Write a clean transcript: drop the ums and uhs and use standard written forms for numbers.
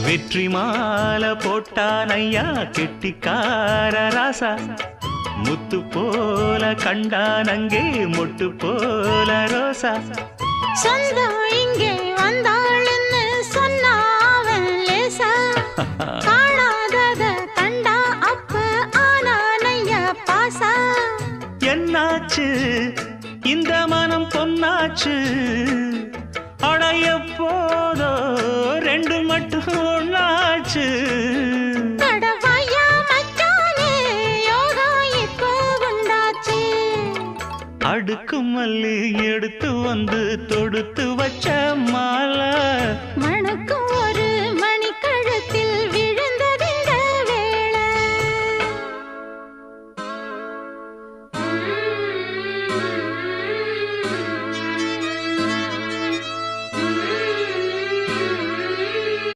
வெற்றி மாலை போட்டான் ஐயா கெட்டிக்கார ராசா முத்து போல கண்டான் அங்கே மொட்டு போல ரோசா சொந்தம் இங்கே வந்தாள்னு சொன்னாவன் லேசா காணாதத கண்டா அப்ப ஆனானையா பாசா என்னாச்சு இந்த மனம் பொன்னாச்சு அடைய போதோ ரெண்டு மட்டும் ஒன்னாச்சு கடவாயா மச்சானே யோகா இப்போ உண்டாச்சு அடுக்கு மல்லி எடுத்து வந்து தொடுத்து வச்ச மாலை